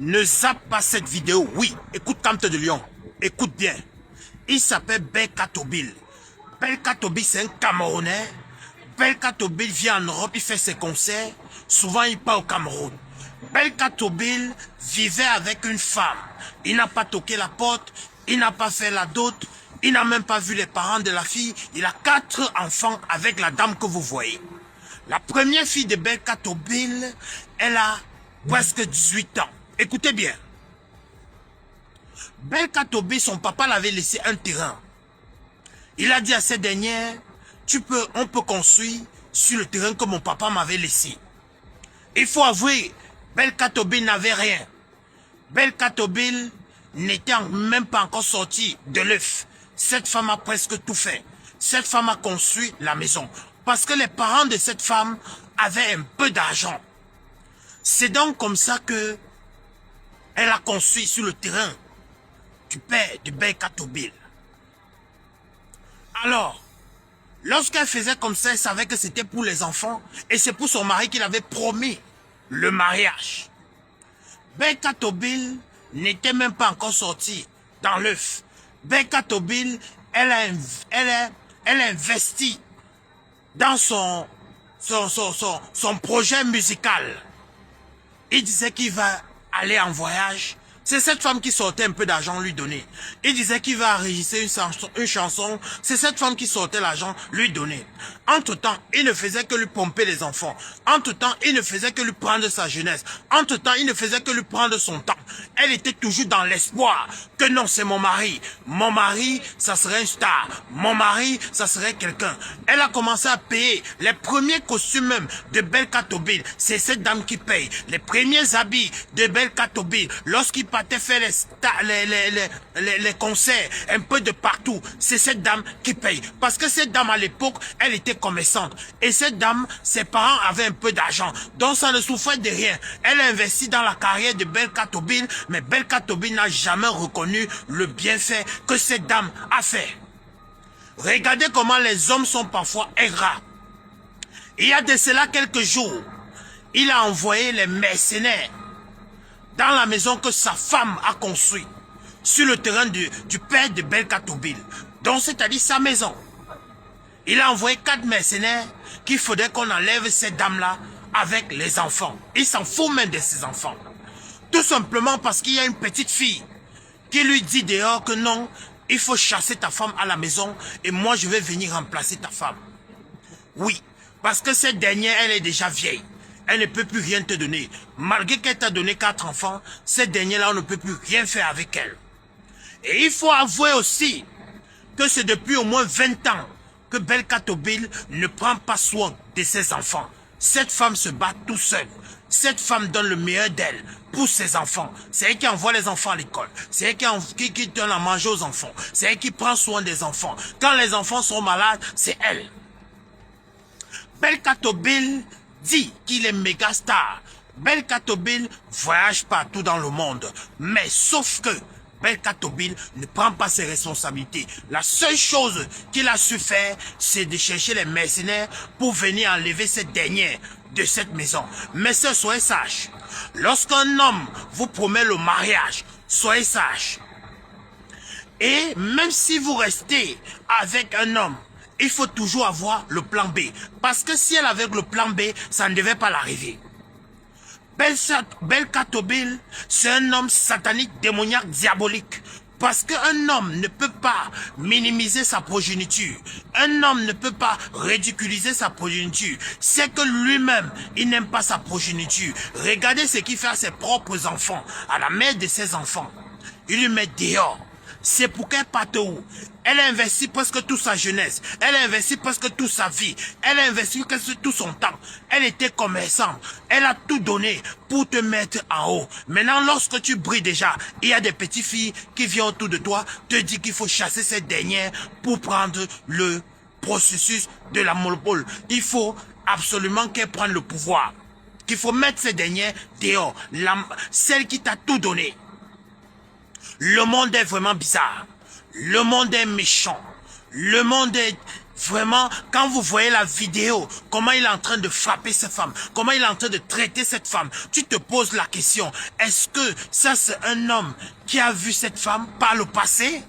Ne zappe pas cette vidéo. Oui, écoute Camte de Lion. Écoute bien. Il s'appelle Belka Tobil. Belka Tobil, c'est un Camerounais. Belka Tobil vient en Europe, il fait ses concerts. Souvent, il part au Cameroun. Belka Tobil vivait avec une femme. Il n'a pas toqué la porte. Il n'a pas fait la dot. Il n'a même pas vu les parents de la fille. Il a 4 enfants avec la dame que vous voyez. La première fille de Belka Tobil, elle a presque 18 ans. Écoutez bien. Belka Tobil, son papa l'avait laissé un terrain. Il a dit à cette dernière, on peut construire sur le terrain que mon papa m'avait laissé. Il faut avouer, Belka Tobil n'avait rien. Belka Tobil n'était même pas encore sorti de l'œuf. Cette femme a presque tout fait. Cette femme a construit la maison. Parce que les parents de cette femme avaient un peu d'argent. C'est donc comme ça que elle a construit sur le terrain du père de Belka Tobil. Alors, lorsqu'elle faisait comme ça, elle savait que c'était pour les enfants et c'est pour son mari qu'il avait promis le mariage. Belka Tobil n'était même pas encore sorti dans l'œuf. Belka Tobil, elle a investi dans son projet musical. Il disait qu'il va aller en voyage. C'est cette femme qui sortait un peu d'argent lui donner. Il disait qu'il va enregistrer une chanson. C'est cette femme qui sortait l'argent lui donner. Entre-temps, il ne faisait que lui pomper les enfants. Entre-temps, il ne faisait que lui prendre sa jeunesse. Entre-temps, il ne faisait que lui prendre son temps. Elle était toujours dans l'espoir que non, c'est mon mari. Mon mari, ça serait une star. Mon mari, ça serait quelqu'un. Elle a commencé à payer les premiers costumes même de Belka Tobil. C'est cette dame qui paye. Les premiers habits de Belka Tobil. Lorsqu'il partait faire les concerts un peu de partout, c'est cette dame qui paye. Parce que cette dame à l'époque, elle était commerçante. Et cette dame, ses parents avaient un peu d'argent. Donc ça ne souffrait de rien. Elle a investi dans la carrière de Belka Tobil, mais Belka Tobil n'a jamais reconnu le bienfait que cette dame a fait. Regardez comment les hommes sont parfois ingrats. Il y a de cela quelques jours, il a envoyé les mercenaires dans la maison que sa femme a construite, sur le terrain du père de Belka Tobil, donc c'est-à-dire sa maison. Il a envoyé 4 mercenaires qu'il faudrait qu'on enlève cette dame-là avec les enfants. Il s'en fout même de ses enfants. Tout simplement parce qu'il y a une petite fille qui lui dit dehors que non, il faut chasser ta femme à la maison et moi je vais venir remplacer ta femme. Oui, parce que cette dernière, elle est déjà vieille. Elle ne peut plus rien te donner. Malgré qu'elle t'a donné 4 enfants, cette dernière-là, on ne peut plus rien faire avec elle. Et il faut avouer aussi que c'est depuis au moins 20 ans que Belka Tobil ne prend pas soin de ses enfants. Cette femme se bat tout seule. Cette femme donne le meilleur d'elle pour ses enfants. C'est elle qui envoie les enfants à l'école. C'est elle qui donne à manger aux enfants. C'est elle qui prend soin des enfants. Quand les enfants sont malades, c'est elle. Belka Tobil dit qu'il est méga star. Belka Tobil voyage partout dans le monde. Mais sauf que Belka Tobil ne prend pas ses responsabilités. La seule chose qu'il a su faire, c'est de chercher les mercenaires pour venir enlever cette dernière de cette maison. Mais soyez sages. Lorsqu'un homme vous promet le mariage, soyez sages. Et même si vous restez avec un homme, il faut toujours avoir le plan B. Parce que si elle avait le plan B, ça ne devait pas l'arriver. Belka Tobil, c'est un homme satanique, démoniaque, diabolique. Parce qu'un homme ne peut pas minimiser sa progéniture. Un homme ne peut pas ridiculiser sa progéniture. C'est que lui-même, il n'aime pas sa progéniture. Regardez ce qu'il fait à ses propres enfants, à la mère de ses enfants. Il lui met dehors. C'est pour qu'elle parte où? Elle a investi presque toute sa jeunesse. Elle a investi presque toute sa vie. Elle a investi presque tout son temps. Elle était commerçante. Elle a tout donné pour te mettre en haut. Maintenant, lorsque tu brilles déjà, il y a des petites filles qui viennent autour de toi, te disent qu'il faut chasser cette dernière pour prendre le processus de la monopole. Il faut absolument qu'elle prenne le pouvoir. Qu'il faut mettre cette dernière dehors. Celle qui t'a tout donné. Le monde est vraiment bizarre. Le monde est méchant. Le monde Vraiment, quand vous voyez la vidéo, comment il est en train de frapper cette femme, comment il est en train de traiter cette femme, tu te poses la question, est-ce que ça c'est un homme qui a vu cette femme par le passé?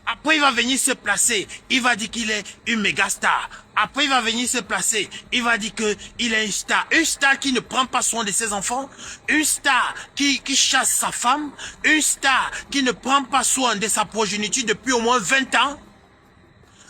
Après, il va venir se placer. Il va dire qu'il est une méga star. Après, il va venir se placer. Il va dire qu'il est une star. Une star qui ne prend pas soin de ses enfants. Une star qui chasse sa femme. Une star qui ne prend pas soin de sa progéniture depuis au moins 20 ans.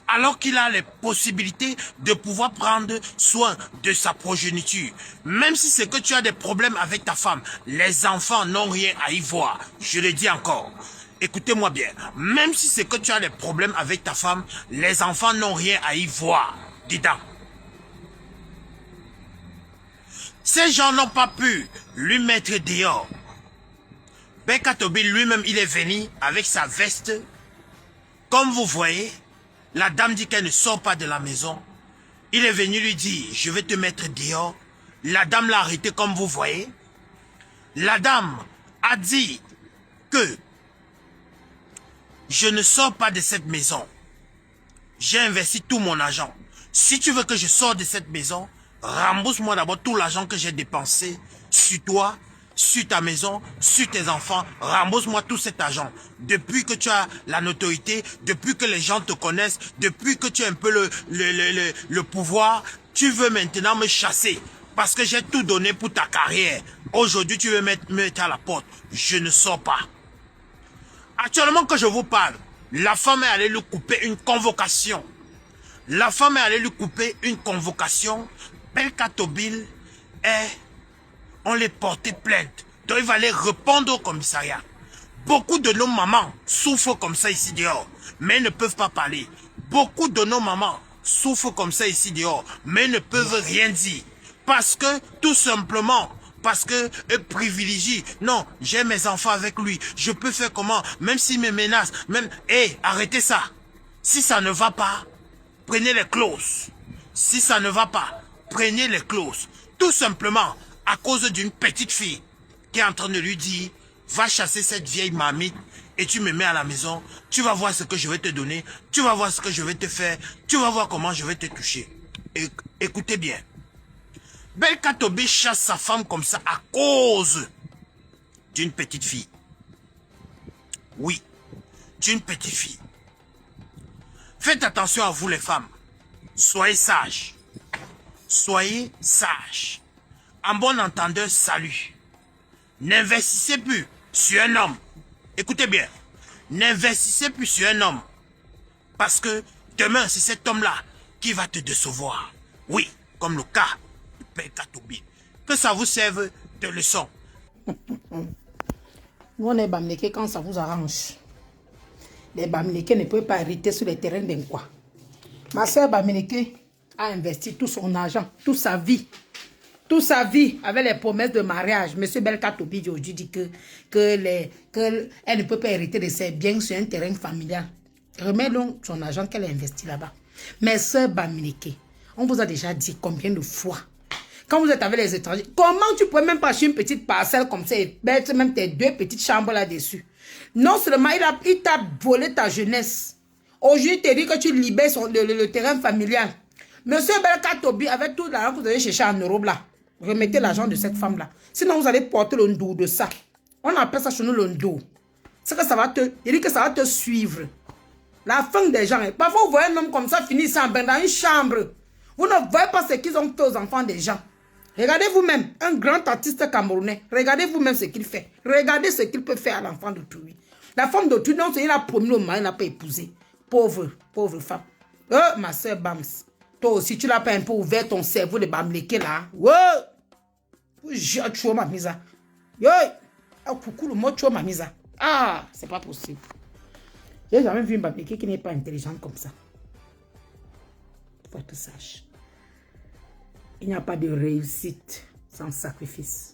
Alors qu'il a les possibilités de pouvoir prendre soin de sa progéniture. Même si c'est que tu as des problèmes avec ta femme, les enfants n'ont rien à y voir. Je le dis encore. Écoutez-moi bien, même si c'est que tu as des problèmes avec ta femme, les enfants n'ont rien à y voir. Dis donc. Ces gens n'ont pas pu lui mettre dehors. Belka Tobi lui-même, il est venu avec sa veste. Comme vous voyez, la dame dit qu'elle ne sort pas de la maison. Il est venu lui dire, je vais te mettre dehors. La dame l'a arrêté comme vous voyez. La dame a dit que je ne sors pas de cette maison. J'ai investi tout mon argent. Si tu veux que je sorte de cette maison, rembourse-moi d'abord tout l'argent que j'ai dépensé sur toi, sur ta maison, sur tes enfants. Rembourse-moi tout cet argent. Depuis que tu as la notoriété, depuis que les gens te connaissent, depuis que tu as un peu le pouvoir, tu veux maintenant me chasser. Parce que j'ai tout donné pour ta carrière. Aujourd'hui, tu veux me mettre à la porte. Je ne sors pas. Actuellement que je vous parle, la femme est allée lui couper une convocation. La femme est allée lui couper une convocation. Belka Tobil on les portait plainte. Donc il va aller répondre au commissariat. Beaucoup de nos mamans souffrent comme ça ici dehors, mais ne peuvent pas parler. Beaucoup de nos mamans souffrent comme ça ici dehors, mais ne peuvent rien dire. Parce que, tout simplement, parce que privilégie. Non, j'ai mes enfants avec lui. Je peux faire comment? Même s'il me menace. Même, arrêtez ça. Si ça ne va pas, prenez les clauses. Si ça ne va pas, prenez les clauses. Tout simplement, à cause d'une petite fille qui est en train de lui dire, va chasser cette vieille mamite et tu me mets à la maison. Tu vas voir ce que je vais te donner. Tu vas voir ce que je vais te faire. Tu vas voir comment je vais te toucher. Écoutez bien. Belka Tobi chasse sa femme comme ça à cause d'une petite fille. Oui, d'une petite fille. Faites attention à vous les femmes. Soyez sages. Soyez sages. En bon entendeur, salut. N'investissez plus sur un homme. Écoutez bien. N'investissez plus sur un homme. Parce que demain, c'est cet homme-là qui va te décevoir. Oui, comme le cas. Que ça vous serve de leçon. Nous, on est bamléqués quand ça vous arrange. Les bamléqués ne peuvent pas hériter sur les terrains d'un quoi. Ma soeur bamléquée a investi tout son argent, toute sa vie avec les promesses de mariage. Monsieur Belka Tobi aujourd'hui dit qu'elle ne peut pas hériter de ses biens sur un terrain familial. Remets donc son argent qu'elle a investi là-bas. Mes soeurs bamléquées, on vous a déjà dit combien de fois. Quand vous êtes avec les étrangers, comment tu peux même pas acheter une petite parcelle comme ça et mettre même tes 2 petites chambres là-dessus? Non seulement il t'a volé ta jeunesse. Aujourd'hui, il te dit que tu libères le terrain familial. Monsieur Belka Tobi, avec tout l'argent que vous allez chercher en Europe là, remettez l'argent de cette femme là. Sinon, vous allez porter le dos de ça. On appelle ça chez nous le dos. C'est que ça va il dit que ça va te suivre. La fin des gens. Parfois, vous voyez un homme comme ça finir dans une chambre. Vous ne voyez pas ce qu'ils ont fait aux enfants des gens. Regardez vous-même, un grand artiste camerounais. Regardez vous-même ce qu'il fait. Regardez ce qu'il peut faire à l'enfant d'autrui. La femme d'autrui, non, il a promis le mari, il n'a pas épousé. Pauvre femme. Ma soeur Bams. Toi aussi, tu n'as pas un peu ouvert ton cerveau de bamléqué là. Tu ma mise. Coucou, le mot tu ma mise. Ah, c'est pas possible. J'ai jamais vu une bamléqué qui n'est pas intelligente comme ça. Faut que tu saches. Il n'y a pas de réussite sans sacrifice.